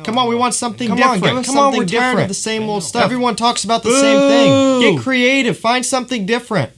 Come on, we want something different. Come on, we're tired of the same old stuff. Everyone talks about the same thing. Get creative. Find something different.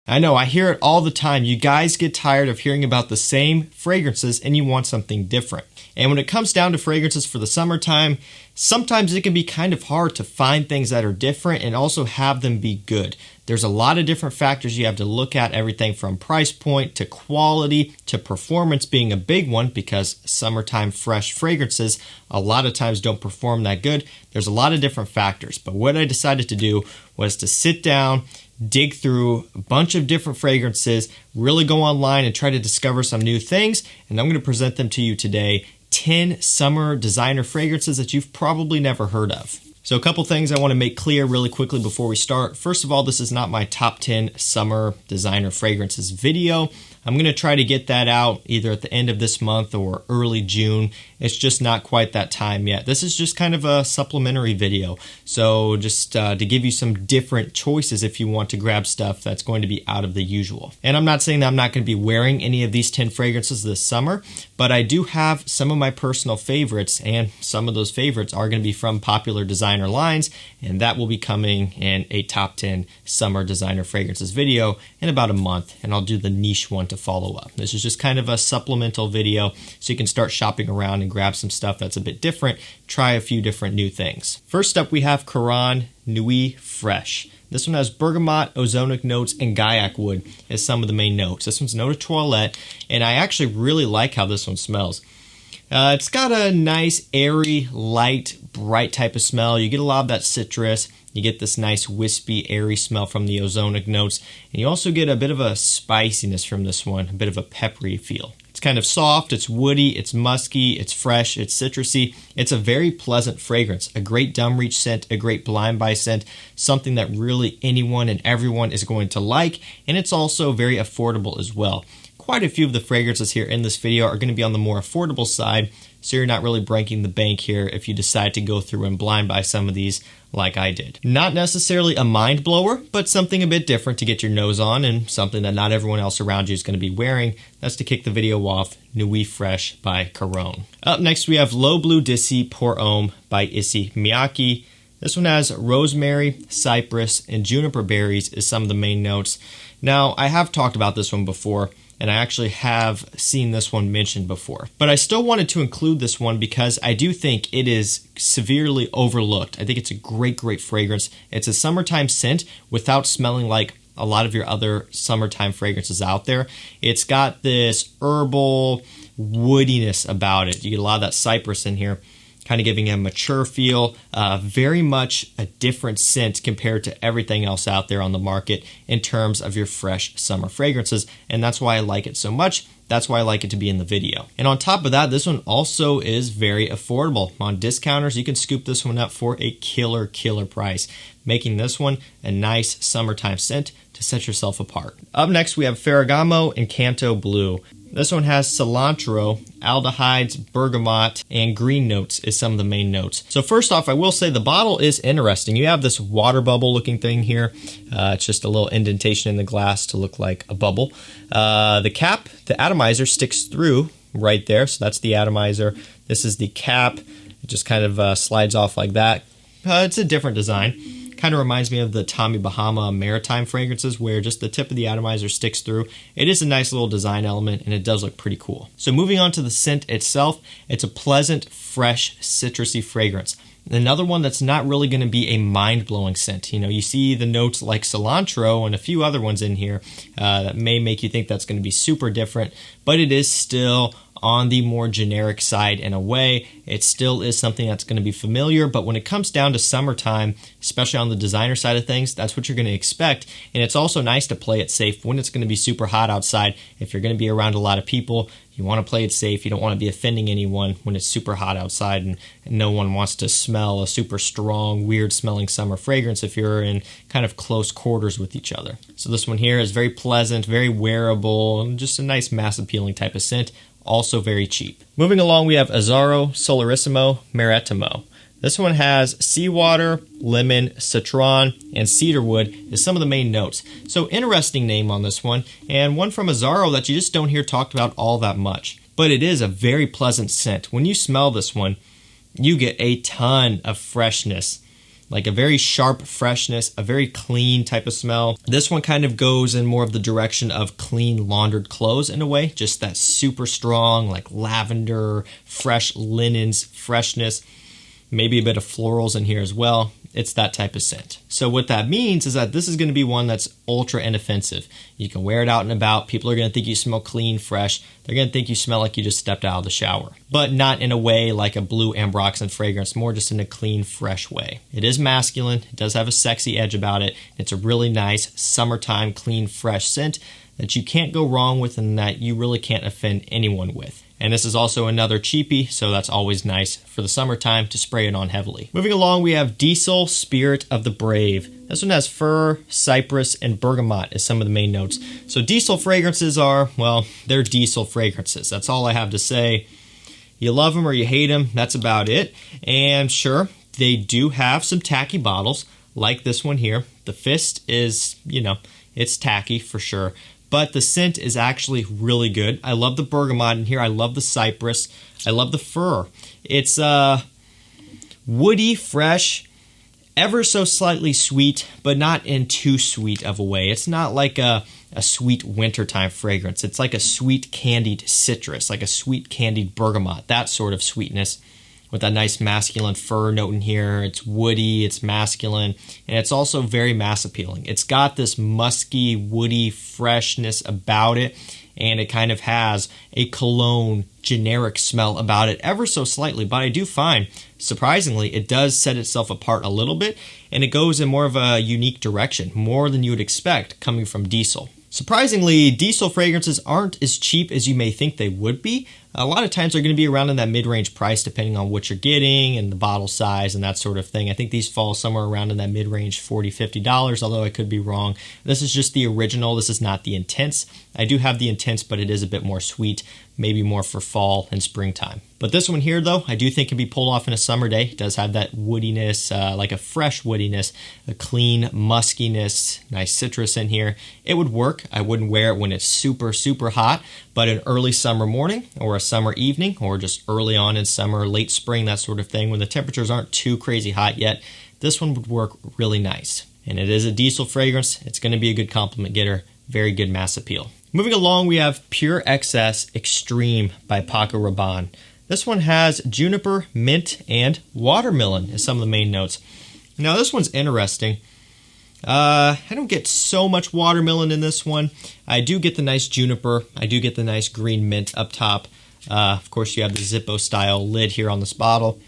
I know, I hear it all the time. You guys get tired of hearing about the same fragrances and you want something different. And when it comes down to fragrances for the summertime, sometimes it can be kind of hard to find things that are different and also have them be good. There's a lot of different factors you have to look at, everything from price point to quality to performance being a big one, because summertime fresh fragrances a lot of times don't perform that good. There's a lot of different factors, but what I decided to do was to sit down, dig through a bunch of different fragrances, really go online and try to discover some new things, and I'm going to present them to you today. 10 summer designer fragrances that you've probably never heard of. So a couple things I want to make clear really quickly before we start. First of all, this is not my top 10 summer designer fragrances video. I'm going to try to get that out either at the end of this month or early June. It's just not quite that time yet. This is just kind of a supplementary video. So just to give you some different choices if you want to grab stuff that's going to be out of the usual. And I'm not saying that I'm not going to be wearing any of these 10 fragrances this summer, but I do have some of my personal favorites, and some of those favorites are going to be from popular designer lines, and that will be coming in a top 10 summer designer fragrances video in about a month, and I'll do the niche one to follow up. This is just kind of a supplemental video so you can start shopping around and grab some stuff that's a bit different, try a few different new things. First up, we have Caron Nuit Fraiche. This one has bergamot, ozonic notes, and gaiac wood as some of the main notes. This one's note of toilette, and I actually really like how this one smells. It's got a nice, airy, light, bright type of smell. You get a lot of that citrus. You get this nice, wispy, airy smell from the ozonic notes. And you also get a bit of a spiciness from this one, a bit of a peppery feel. It's kind of soft, it's woody, it's musky, it's fresh, it's citrusy. It's a very pleasant fragrance, a great dumb reach scent, a great blind buy scent, something that really anyone and everyone is going to like, and it's also very affordable as well. Quite a few of the fragrances here in this video are going to be on the more affordable side, so you're not really breaking the bank here if you decide to go through and blind buy some of these like I did. Not necessarily a mind blower, but something a bit different to get your nose on and something that not everyone else around you is going to be wearing. That's to kick the video off, Nuit Fraiche by Caron. Up next we have L'Eau Bleu d'Issy Pour Homme by Issey Miyake. This one has rosemary, cypress, and juniper berries as some of the main notes. Now, I have talked about this one before, and I actually have seen this one mentioned before. But I still wanted to include this one because I do think it is severely overlooked. I think it's a great, great fragrance. It's a summertime scent without smelling like a lot of your other summertime fragrances out there. It's got this herbal woodiness about it. You get a lot of that cypress in here, kind of giving a mature feel, very much a different scent compared to everything else out there on the market in terms of your fresh summer fragrances, and that's why I like it so much. That's why I like it to be in the video. And on top of that, this one also is very affordable. On discounters, you can scoop this one up for a killer price, making this one a nice summertime scent to set yourself apart. Up next, we have Ferragamo Incanto Bleue. This one has cilantro, aldehydes, bergamot, and green notes is some of the main notes. So first off, I will say the bottle is interesting. You have this water bubble looking thing here. It's just a little indentation in the glass to look like a bubble. The cap, the atomizer sticks through right there. So that's the atomizer. This is the cap. It just kind of slides off like that. It's a different design. Kind of reminds me of the Tommy Bahama maritime fragrances where just the tip of the atomizer sticks through. It is a nice little design element and it does look pretty cool. So moving on to the scent itself, it's a pleasant, fresh, citrusy fragrance. Another one that's not really going to be a mind-blowing scent. You know, you see the notes like cilantro and a few other ones in here that may make you think that's going to be super different, but it is still on the more generic side in a way. It still is something that's going to be familiar, but when it comes down to summertime, especially on the designer side of things, that's what you're going to expect. And it's also nice to play it safe when it's going to be super hot outside. If you're going to be around a lot of people, you want to play it safe. You don't want to be offending anyone when it's super hot outside and no one wants to smell a super strong, weird smelling summer fragrance if you're in kind of close quarters with each other. So this one here is very pleasant, very wearable, and just a nice mass appealing type of scent. Also very cheap. Moving along, we have Azzaro, Solarissimo, Marettimo. This one has seawater, lemon, citron, and cedarwood is some of the main notes. So interesting name on this one, and one from Azzaro that you just don't hear talked about all that much. but it is a very pleasant scent. When you smell this one, you get a ton of freshness, like a very sharp freshness, a very clean type of smell. This one kind of goes in more of the direction of clean laundered clothes in a way, just that super strong, like lavender, fresh linens, freshness, maybe a bit of florals in here as well. It's that type of scent. So what that means is that this is going to be one that's ultra inoffensive. You can wear it out and about. People are going to think you smell clean, fresh. They're going to think you smell like you just stepped out of the shower. But not in a way like a blue ambroxan fragrance, more just in a clean, fresh way. It is masculine. It does have a sexy edge about it. It's a really nice summertime, clean, fresh scent that you can't go wrong with and that you really can't offend anyone with. And this is also another cheapie, so that's always nice for the summertime to spray it on heavily. Moving along, we have Diesel Spirit of the Brave. This one has fir, cypress, and bergamot as some of the main notes. So diesel fragrances are, well, they're diesel fragrances. That's all I have to say. You love them or you hate them, that's about it. And sure, they do have some tacky bottles, like this one here. The Fist is, it's tacky for sure. But the scent is actually really good. I love the bergamot in here. I love the cypress. I love the fir. It's woody, fresh, ever so slightly sweet, but not in too sweet of a way. It's not like a sweet wintertime fragrance. It's like a sweet candied citrus, like a sweet candied bergamot, that sort of sweetness, with that nice masculine fir note in here. It's woody, it's masculine, and it's also very mass appealing. It's got this musky, woody freshness about it, and it kind of has a cologne generic smell about it ever so slightly, but I do find, surprisingly, it does set itself apart a little bit, and it goes in more of a unique direction, more than you would expect coming from Diesel. Surprisingly, diesel fragrances aren't as cheap as you may think they would be. A lot of times they're going to be around in that mid-range price depending on what you're getting and the bottle size and that sort of thing. I think these fall somewhere around in that mid-range $40, $50, although I could be wrong. This is just the original. This is not the intense. I do have the intense, but it is a bit more sweet, maybe more for fall and springtime. But this one here, though, I do think can be pulled off in a summer day. It does have that woodiness, like a fresh woodiness, a clean muskiness, nice citrus in here. It would work. I wouldn't wear it when it's super, super hot, but an early summer morning or a summer evening or just early on in summer, late spring, that sort of thing, when the temperatures aren't too crazy hot yet, this one would work really nice. And it is a diesel fragrance. It's going to be a good compliment getter. Very good mass appeal. Moving along, we have Pure XS Extreme by Paco Rabanne. This one has juniper, mint, and watermelon as some of the main notes. Now this one's interesting. I don't get so much watermelon in this one. I do get the nice juniper. I do get the nice green mint up top. Of course, you have the Zippo style lid here on this bottle.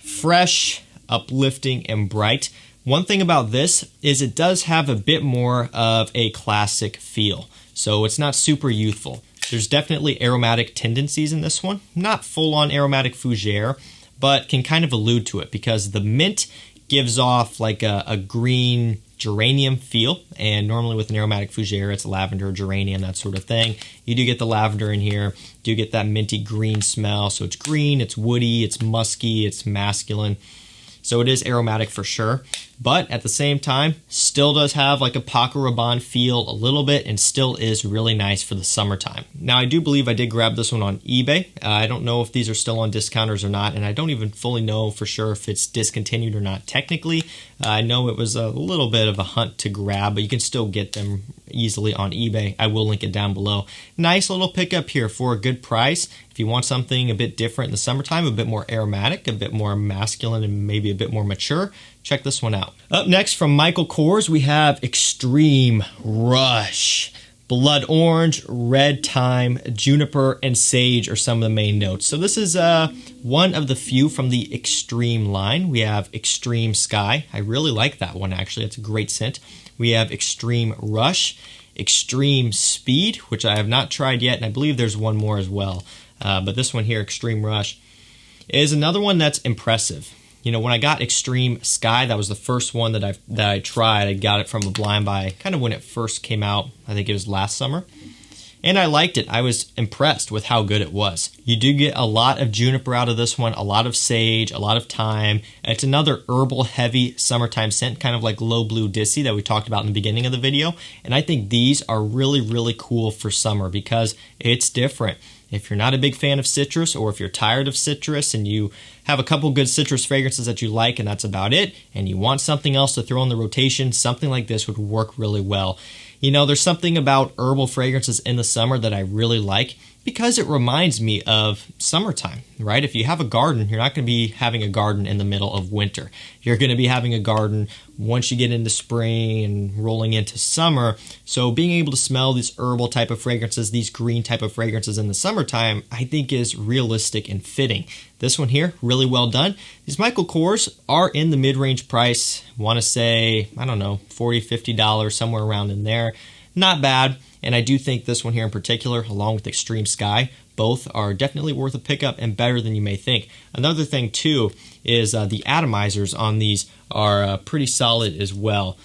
Fresh, uplifting, and bright. One thing about this is it does have a bit more of a classic feel. So it's not super youthful. There's definitely aromatic tendencies in this one. Not full-on aromatic fougere, but can kind of allude to it because the mint gives off like a green geranium feel, and normally with an aromatic fougere, it's lavender, geranium, that sort of thing. You do get the lavender in here, do get that minty green smell, so it's green, it's woody, it's musky, it's masculine. So it is aromatic for sure, but at the same time, still does have like a Paco Rabanne feel a little bit and still is really nice for the summertime. Now, I do believe I did grab this one on eBay. I don't know if these are still on discounters or not, and I don't even fully know for sure if it's discontinued or not technically. I know it was a little bit of a hunt to grab, but you can still get them easily on eBay. I will link it down below. Nice little pickup here for a good price. If you want something a bit different in the summertime, a bit more aromatic, a bit more masculine, and maybe a bit more mature, check this one out. Up next from Michael Kors, we have Extreme Rush. Blood orange, red thyme, juniper, and sage are some of the main notes. So this is one of the few from the Extreme line. We have Extreme Sky. I really like that one, actually. It's a great scent. We have Extreme Rush, Extreme Speed, which I have not tried yet, and I believe there's one more as well. But this one here, Extreme Rush, is another one that's impressive. You know, when I got Extreme Sky, that was the first one that I tried. I got it from a blind buy, kind of when it first came out. I think it was last summer. And I liked it. I was impressed with how good it was. You do get a lot of juniper out of this one, a lot of sage, a lot of thyme. It's another herbal heavy summertime scent, kind of like Low Blue Dissy that we talked about in the beginning of the video. And I think these are really, really cool for summer because it's different. If you're not a big fan of citrus, or if you're tired of citrus and you have a couple good citrus fragrances that you like and that's about it, and you want something else to throw in the rotation, something like this would work really well. You know, there's something about herbal fragrances in the summer that I really like because it reminds me of summertime, right? If you have a garden, you're not going to be having a garden in the middle of winter. You're going to be having a garden once you get into spring and rolling into summer. So being able to smell these herbal type of fragrances, these green type of fragrances in the summertime, I think is realistic and fitting. This one here, really well done. These Michael Kors are in the mid-range price. Want to say, I don't know, $40, $50, somewhere around in there. Not bad. And I do think this one here in particular, along with Extreme Sky, both are definitely worth a pickup and better than you may think. Another thing too is the atomizers on these are pretty solid as well.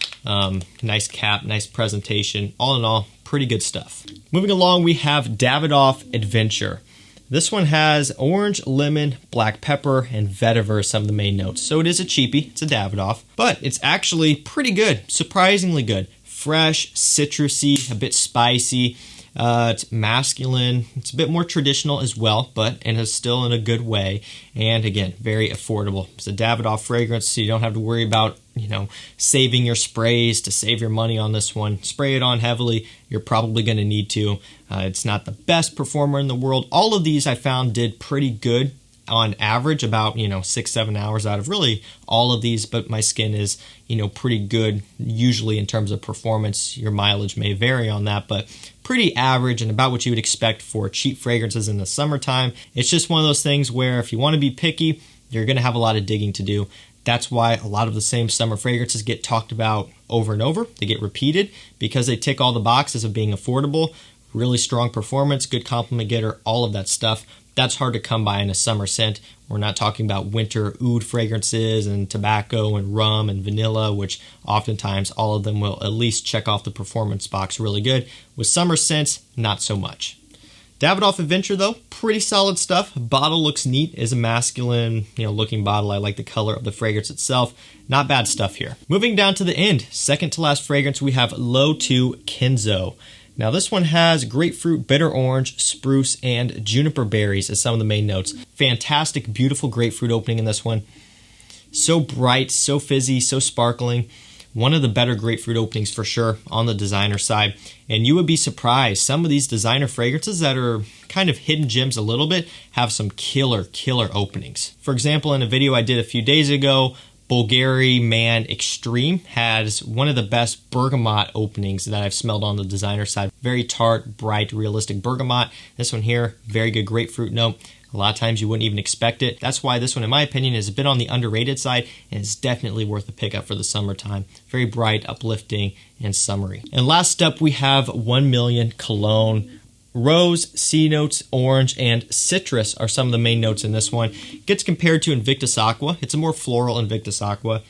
Nice cap, nice presentation. All in all, pretty good stuff. Moving along, we have Davidoff Adventure. This one has orange, lemon, black pepper, and vetiver as some of the main notes. So it is a cheapie, it's a Davidoff, but it's actually pretty good, surprisingly good. Fresh, citrusy, a bit spicy. It's masculine. It's a bit more traditional as well, but and is still in a good way. And again, very affordable. It's a Davidoff fragrance, so you don't have to worry about, you know, saving your sprays to save your money on this one. Spray it on heavily. You're probably going to need to. It's not the best performer in the world. All of these I found did pretty good on average, about 6-7 hours out of really all of these, but my skin is pretty good usually in terms of performance. Your mileage may vary on that, but pretty average and about what you would expect for cheap fragrances in the summertime. It's just one of those things where if you want to be picky, you're going to have a lot of digging to do. That's why a lot of the same summer fragrances get talked about over and over. They get repeated because they tick all the boxes of being affordable, really strong performance, good compliment getter, all of that stuff. That's hard to come by in a summer scent. We're not talking about winter oud fragrances and tobacco and rum and vanilla, which oftentimes all of them will at least check off the performance box really good. With summer scents, not so much. Davidoff Adventure though, pretty solid stuff. Bottle looks neat, is a masculine looking bottle. I like the color of the fragrance itself. Not bad stuff here. Moving down to the end, second to last fragrance, we have Low 2 Kenzo. Now this one has grapefruit, bitter orange, spruce, and juniper berries as some of the main notes. Fantastic, beautiful grapefruit opening in this one. So bright, so fizzy, so sparkling. One of the better grapefruit openings for sure on the designer side. And you would be surprised, some of these designer fragrances that are kind of hidden gems a little bit have some killer openings. For example, in a video I did a few days ago, Bulgari Man Extreme has one of the best bergamot openings that I've smelled on the designer side. Very tart, bright, realistic bergamot. This one here, very good grapefruit note. A lot of times you wouldn't even expect it. That's why this one, in my opinion, is a bit on the underrated side and is definitely worth a pickup for the summertime. Very bright, uplifting, and summery. And last up, we have 1 Million Cologne. Rose, sea notes, orange, and citrus are some of the main notes in this one. Gets compared to Invictus Aqua. It's a more floral Invictus Aqua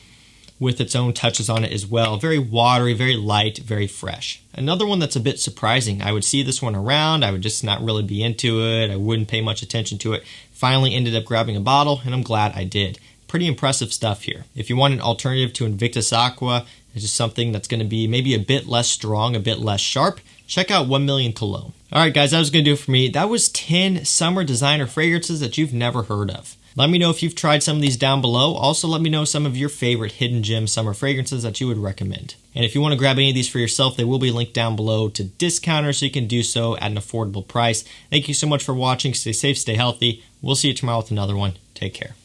with its own touches on it as well. Very watery, very light, very fresh. Another one that's a bit surprising. I would see this one around. I would just not really be into it. I wouldn't pay much attention to it. Finally ended up grabbing a bottle, and I'm glad I did. Pretty impressive stuff here. If you want an alternative to Invictus Aqua, it's just something that's going to be maybe a bit less strong, a bit less sharp, check out 1 Million Cologne. Alright guys, that was going to do it for me. That was 10 summer designer fragrances that you've never heard of. Let me know if you've tried some of these down below. Also let me know some of your favorite hidden gem summer fragrances that you would recommend. And if you want to grab any of these for yourself, they will be linked down below to discounters so you can do so at an affordable price. Thank you so much for watching. Stay safe, stay healthy. We'll see you tomorrow with another one. Take care.